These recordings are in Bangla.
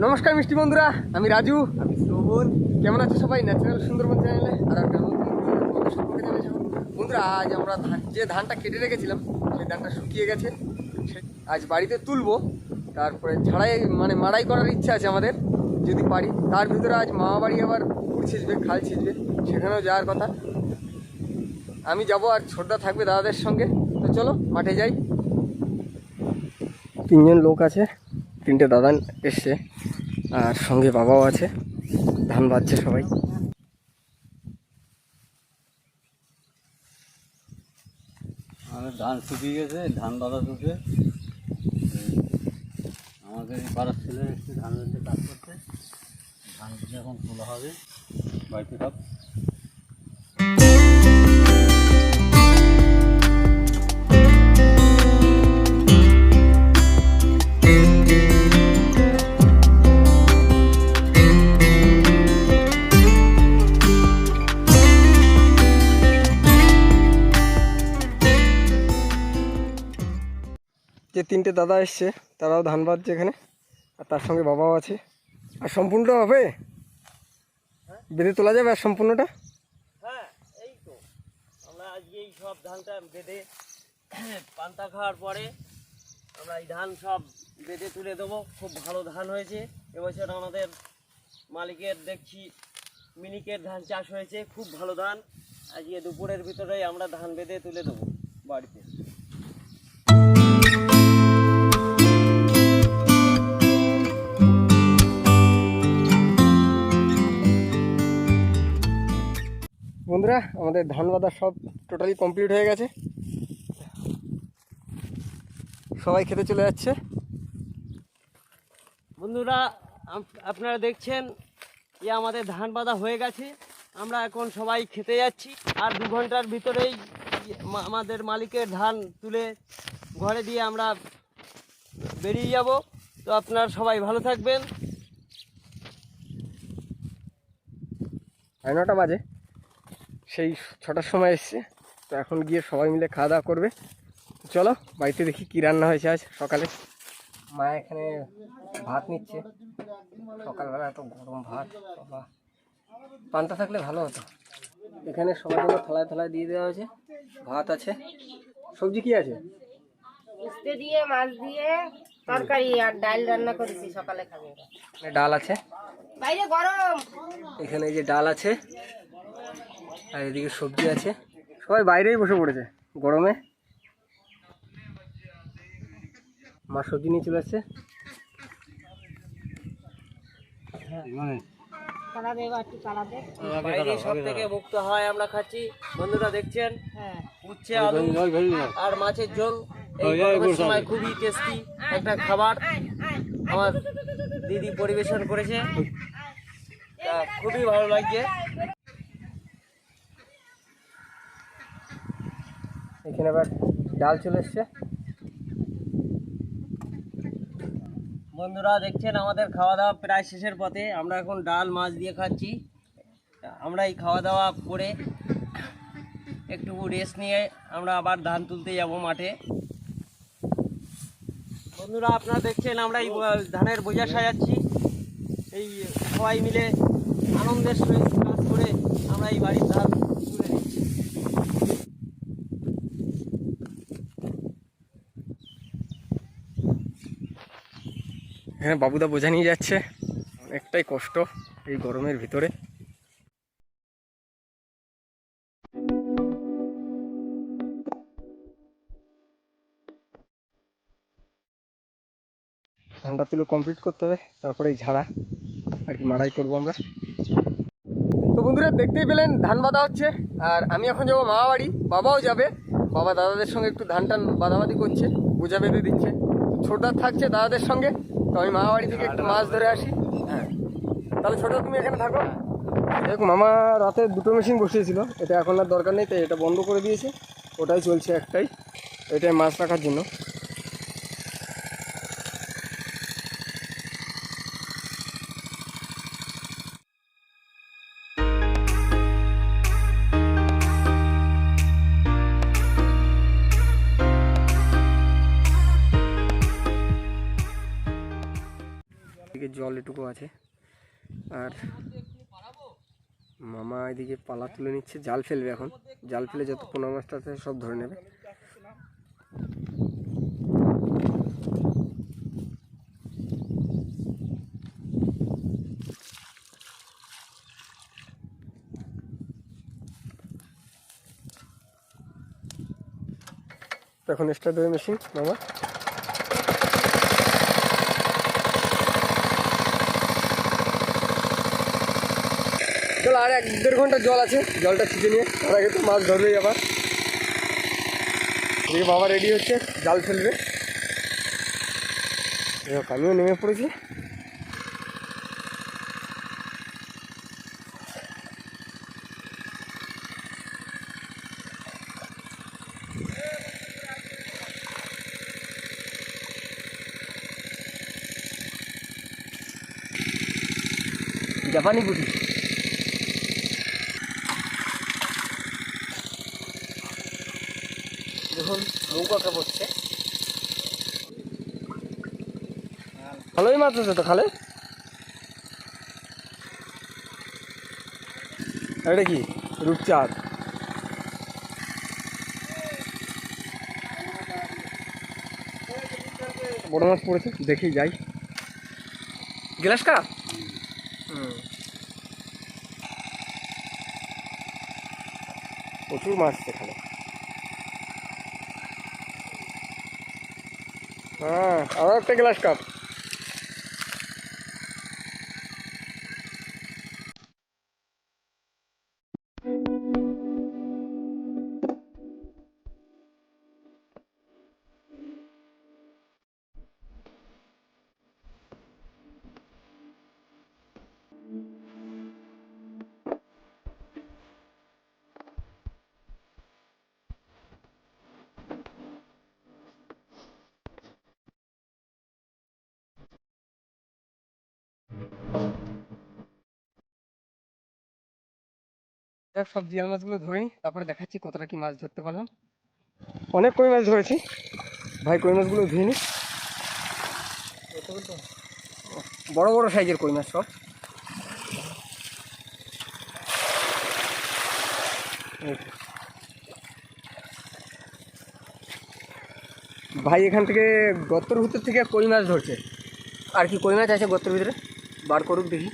নমস্কার মিষ্টি বন্ধুরা, আমি রাজু, আমি শোভন। কেমন আছে সবাই? ন্যাচারাল সুন্দরবন চ্যানেলে আর একটা নতুন সম্পর্কে জানিয়েছি। বন্ধুরা, আজ আমরা যে ধানটা কেটে রেখেছিলাম সেই ধানটা শুকিয়ে গেছে, আজ বাড়িতে তুলবো। তারপরে ঝাড়াই মাড়াই করার ইচ্ছা আছে আমাদের, যদি পারি। তার ভিতরে আজ মামা বাড়ি আবার পুকুর ছিঁচবে, খাল ছিঁচবে, সেখানেও যাওয়ার কথা। আমি যাব আর ছোটদা থাকবে দাদাদের সঙ্গে। তো চলো মাঠে যাই। তিনজন লোক আছে, তিনটে দাদা এসছে আর সঙ্গে বাবাও আছে। ধান বাজছে সবাই। আমাদের ধান শুকিয়ে গেছে, ধান বাঁধা চলছে। আমাদের এই পাড়ার ছেলে একটু ধান বেঁধে কাজ করছে। ধান বেঁধে এখন তোলা হবে বাড়িতে সব। যে তিনটে দাদা এসছে তারাও ধান বাজছে এখানে, আর তার সঙ্গে বাবাও আছে। আর সম্পূর্ণটা হবে, বেঁধে তোলা যাবে আর সম্পূর্ণটা। হ্যাঁ, এই তো আমরা আজকে এই সব ধানটা বেঁধে পান্তা খাওয়ার পরে আমরা এই ধান সব বেঁধে তুলে দেবো। খুব ভালো ধান হয়েছে এবছর আমাদের মালিকের, দেখছি মিনিকের ধান চাষ হয়েছে, খুব ভালো ধান। আজকে দুপুরের ভিতরেই আমরা ধান বেঁধে তুলে দেবো বাড়িতে। বন্ধুরা, আমাদের ধান বাঁধা সব টোটালি কমপ্লিট হয়ে গেছে, সবাই খেতে চলে যাচ্ছে। বন্ধুরা, আপনারা দেখছেন যে আমাদের ধান বাঁধা হয়ে গেছে। আমরা এখন সবাই খেতে যাচ্ছি, আর 2 ঘন্টার ভিতরেই আমাদের মালিকের ধান তুলে ঘরে দিয়ে আমরা বেরিয়ে যাব। তো আপনারা সবাই ভালো থাকবেন। 9টা বাজে, সেই 6টার সময় এসছে। তো এখন গিয়ে সবাই মিলে খাওয়া দাওয়া করবে। চলো বাড়িতে দেখি কি রান্না হয়েছে আজ সকালে। মা এখানে ভাত নিচ্ছে, সকালবেলা এত গরম ভাত, বাবা পান্তা থাকলে ভালো হতো। এখানে সবার জন্য থালায় থালায় দিয়ে দেওয়া হয়েছে। ভাত আছে, সবজি কি আছে? উস্তে দিয়ে মাছ দিয়ে তরকারি আর ডাল রান্না করেছি, সকালে খাবে। ডাল আছে, বাইরে গরম। এখানে এই যে ডাল আছে, আর এদিকে সবজি আছে। সবাই বাইরেই বসে পড়েছে গরমে। মা সবজি নিয়ে চলে আসছে। বাইরে সব থেকে মুক্ত হয় আমরা খাচ্ছি। বন্ধুরা দেখছেন, উচ্ছে আলু আর মাছের ঝোল, এই গরমের সময় খুবই টেস্টি একটা খাবার আমার দিদি পরিবেশন করেছে, তা খুবই ভালো লাগছে। এখানে আবার ডাল চলে এসছে। বন্ধুরা দেখছেন, আমাদের খাওয়া দাওয়া প্রায় শেষের পথে। আমরা এখন ডাল মাছ দিয়ে খাচ্ছি। আমরা এই খাওয়া দাওয়া করে একটু রেস্ট নিয়ে আমরা আবার ধান তুলতে যাব মাঠে। বন্ধুরা আপনারা দেখছেন, আমরা এই ধানের বোঝা সাজাচ্ছি। এই সবাই মিলে আনন্দের সহিত কাজ করে আমরা এই বাড়ির ধান তুলে নিচ্ছি। এখানে বাবুদা বোঝা নিয়ে যাচ্ছে, অনেকটাই কষ্ট এই গরমের ভিতরে। ধানটা তুলে কমপ্লিট করতে হবে, তারপরে এই ঝাড়া আর কি মাড়াই করবো আমরা। তো বন্ধুরা দেখতেই পেলেন, ধান বাঁধা হচ্ছে। আর আমি এখন যাবো মামা বাড়ি, বাবাও যাবে। বাবা দাদাদের সঙ্গে একটু ধান টান বাঁধাবাঁধি করছে, বোঝা বেঁধে দিচ্ছে। ছোটদা থাকছে দাদাদের সঙ্গে। তো আমি মামা বাড়ি থেকে একটু মাছ ধরে আসি। হ্যাঁ, তাহলে ছোটদা তুমি এখানে থাকো। দেখো, মামা রাতে 2টো মেশিন বসিয়েছিল, এটা এখন আর দরকার নেই, তাই এটা বন্ধ করে দিয়েছে। ওটাই চলছে একটাই, এটাই মাছ রাখার জন্য। জল এটুকু আছে। আর মামা এদিকে পালা তুলে নিচ্ছে, জাল ফেলবে এখন। জাল ফেলে যত পোনা মাছটা আছে সব ধরে নেবে। এখন স্টার্ট হবে মেশিন মামা। চল আর 1-1.5 ঘন্টা জল আছে, জলটা ছিটে নিয়ে তার আগে তো মাছ ধরবেই আবার। এদিকে বাবা রেডি হচ্ছে, জাল ফেলবে। আমিও নেমে পড়েছি। জাপানি পুঁটি। দেখুন নৌকা পড়ছে, ভালোই মাছ আছে তো খালে। এটা কি রূপচাঁদ? বড় মাছ পড়েছে, দেখি যাই। Glass cup. প্রচুর মাছ এখানে। হ্যাঁ, আরো একটা গ্লাস কাপ। সব জিয়াল মাছগুলো ধরে নি, তারপরে দেখাচ্ছি কতটা কি মাছ ধরতে পারলাম। অনেক কই মাছ ধরেছি ভাই, কই মাছগুলো ধুয়ে নি। বড় বড় সাইজের কই মাছ সব। ভাই এখান থেকে গর্তের ভিতর থেকে কই মাছ ধরছে। আর কি কই মাছ আছে গর্তের ভিতরে, বার করুক দেখি।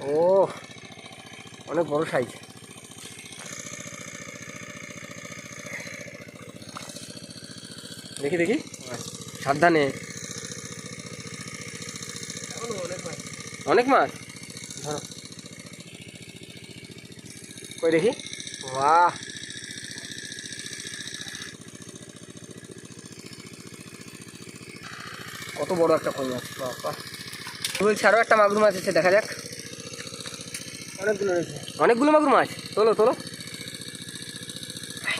ও অনেক বড় সাইজ। দেখি দেখি, সাবধানে। অনেক মাছ ধরো, কই দেখি। বাহ, কত বড় একটা কই মাছ। বাবা, বলছি আরো একটা মাগুর মাছ আছে, দেখা যাক। অনেকগুলো রয়েছে, অনেকগুলো মাগুর মাছ। তোলো তোলো।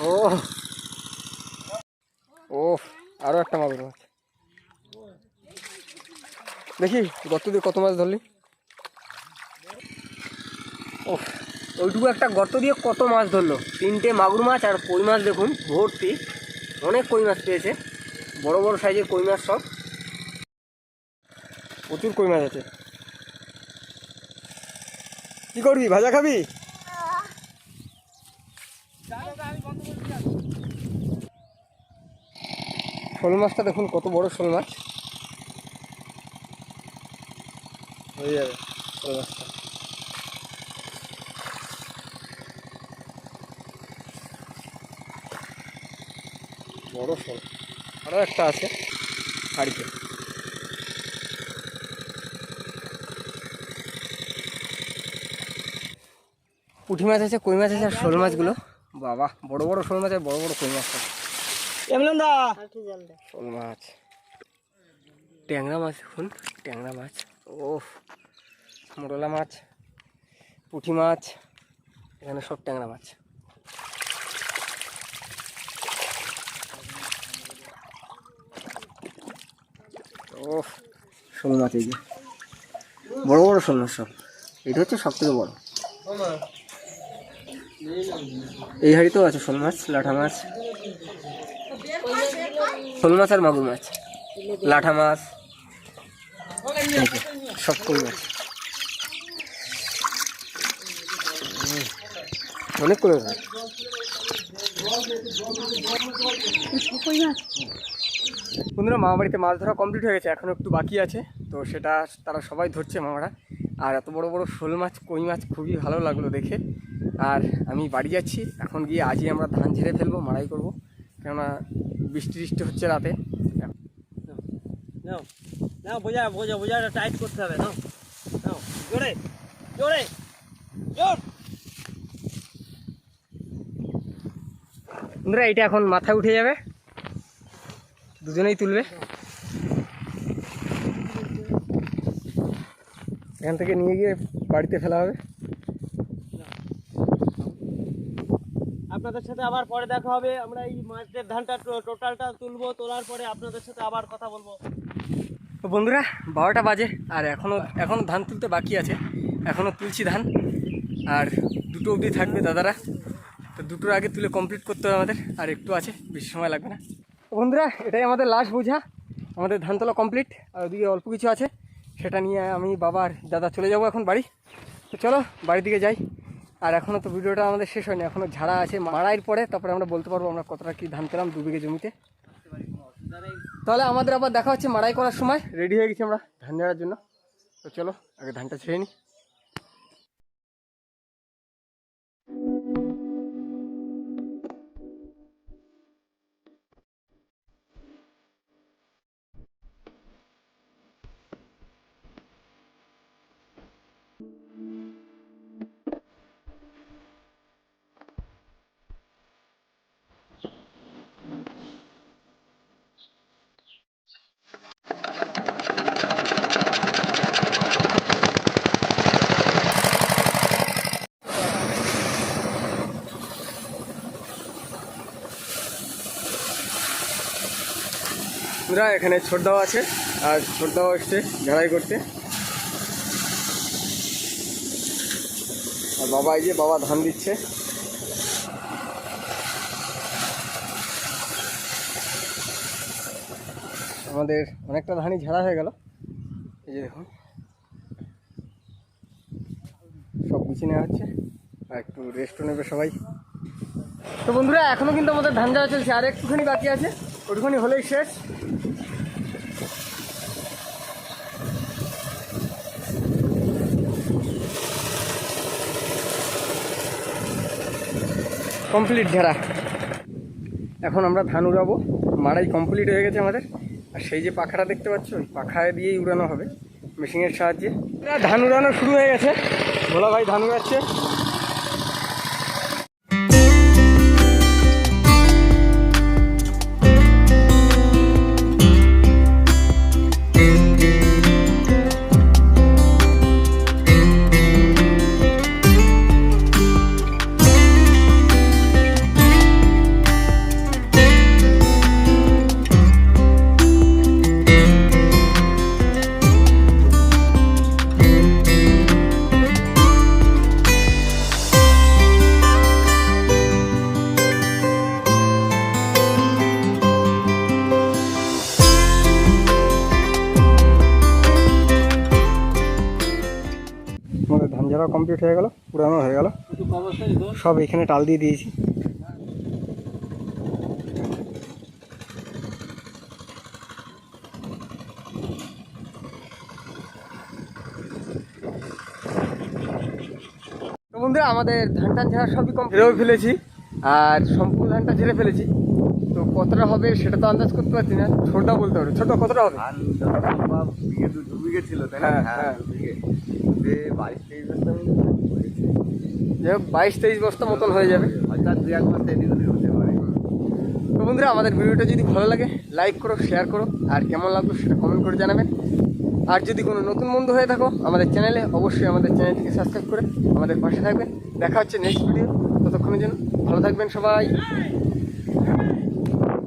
ও ও, আরো একটা মাগুর মাছ। দেখি গর্ত দিয়ে কত মাছ ধরলি। ও, ওইটুকু একটা গর্ত দিয়ে কত মাছ ধরলো। 3টে মাগুর মাছ আর কই মাছ দেখুন ভর্তি। অনেক কই মাছ পেয়েছে, বড় বড় সাইজের কই মাছ সব। প্রচুর কই মাছ আছে। কি করবি, ভাজা খাবি? শোল মাছটা দেখুন কত বড় শোল মাছ। হয়ে যাবে শোল মাছটা। বড় শোল। আরও একটা আছে হাড়িতে। পুঁটি মাছ আছে, কই মাছ আছে, আর শোল মাছগুলো। বাবা, বড় বড় শোল মাছ আর বড় বড় কই মাছ। শোল মাছ, ট্যাংরা মাছ দেখুন, ট্যাংরা মাছ। ও, মোরলা মাছ, পুঁটি মাছ, এখানে সব ট্যাংরা মাছ। ও, শোল মাছ, এই যে বড় বড় শোল মাছ সব। এটা হচ্ছে সব থেকে বড়। এই হাড়িতেও আছে শোল মাছ, লাঠা মাছ, শোল মাছ আর মাগুর মাছ, লাঠা মাছ, এই যে, সব কই মাছ, অনেক কই মাছ। বন্ধুরা, মামা বাড়িতে মাছ ধরা কমপ্লিট হয়ে গেছে, এখনও একটু বাকি আছে, তো সেটা তারা সবাই ধরছে মামারা। আর এত বড় বড় শোল মাছ, কই মাছ খুবই ভালো লাগলো দেখে। আর আমি বাড়ি যাচ্ছি, এখন গিয়ে আজই আমরা ধান ঝেড়ে ফেলবো, মাড়াই করবো, কেননা বৃষ্টি হচ্ছে রাতে। নাও নাও, বোঝাটা টাইট করতে হবে। নাও নাও, জোরে জোরে জোর। বন্ধুরা, এটা এখন মাথায় উঠে যাবে, দুজনেই তুলবে। এখান থেকে নিয়ে গিয়ে বাড়িতে ফেলা হবে। আপনাদের সাথে আবার পরে দেখা হবে। আমরা এই মাছের ধানটা টোটালটা তুলবো, তোলার পরে আপনাদের সাথে আবার কথা বলবো। তো বন্ধুরা, 12টা বাজে, আর এখনও ধান তুলতে বাকি আছে, এখনও তুলছি ধান। আর 2টো অবধি থাকবে দাদারা, তো 2টোর আগে তুলে কমপ্লিট করতে হবে আমাদের, আর একটু আছে, বেশি সময় লাগবে না। তো বন্ধুরা, এটাই আমাদের লাস্ট বোঝা, আমাদের ধান তোলা কমপ্লিট। আর ওদিকে অল্প কিছু আছে, সেটা নিয়ে আমি, বাবা আর দাদা চলে যাব এখন বাড়ি। তো চলো বাড়ির দিকে যাই। আর এখনও তো ভিডিওটা আমাদের শেষ হয়নি, এখনও ঝাড়া আছে, মাড়াইয়ের পরে তারপরে আমরা বলতে পারবো আমরা কতটা কী ধান পেলাম 2 বিঘে জমিতে। তাহলে আমাদের আবার দেখা হচ্ছে মাড়াই করার সময়। রেডি হয়ে গেছি আমরা ধান ঝাড়ার জন্য, তো চলো আগে ধানটা ছেড়ে নিই। বন্ধুরা, এখানে ছোটদাও আছে, আর ছোটদাও এসছে ঝাড়াই করতে। আর বাবা, এই যে বাবা ধান দিচ্ছে। আমাদের অনেকটা ধানই ঝাড়া হয়ে গেল, এই যে দেখুন সব গুছিয়ে নেওয়া হচ্ছে, আর একটু রেস্টও নেবে সবাই। তো বন্ধুরা, এখনও কিন্তু আমাদের ধান ঝাড়া চলছে, আর একটুখানি বাকি আছে, ওটুখানি হলেই শেষ। কমপ্লিট ঝাড়া, এখন আমরা ধান উড়াবো। মাড়াই কমপ্লিট হয়ে গেছে আমাদের। আর সেই যে পাখাটা দেখতে পাচ্ছ, ওই পাখায় দিয়েই উড়ানো হবে মেশিনের সাহায্যে। ধান উড়ানো শুরু হয়ে গেছে, ভোলা ভাই ধান উড়াচ্ছে। আমাদের ধান ঝাড়া কমপ্লিট হয়ে গেল, উড়ানো হয়ে গেল, সব এখানে টাল দিয়ে দিয়েছি। তো বন্ধুরা, আমাদের ধান টান ঝাড়া সবই ঝেড়েও ফেলেছি, আর সম্পূর্ণ ধানটা ঝেড়ে ফেলেছি। তো কতটা হবে সেটা তো আন্দাজ করতে পারছি না, ছোটটা বলতে পারবে। ছোট কতটা হবে? বিঘে 2 বিঘে ছিল, তাই না? হ্যাঁ, 2 বিঘে 22-23 বস্তা যাই হোক, 22-23 বস্তা মতন হয়ে যাবে, হয়তো 2-1 বস্তা এদিক ওদিক হতে পারে। তো বন্ধুরা, আমাদের ভিডিওটা যদি ভালো লাগে লাইক করো, শেয়ার করো, আর কেমন লাগলো সেটা কমেন্ট করে জানাবেন। আর যদি কোনো নতুন বন্ধু হয়ে থাকো আমাদের চ্যানেলে, অবশ্যই আমাদের চ্যানেলটিকে সাবস্ক্রাইব করে আমাদের পাশে থাকবেন। দেখা হচ্ছে নেক্সট ভিডিও, ততক্ষণের জন্য ভালো থাকবেন সবাই।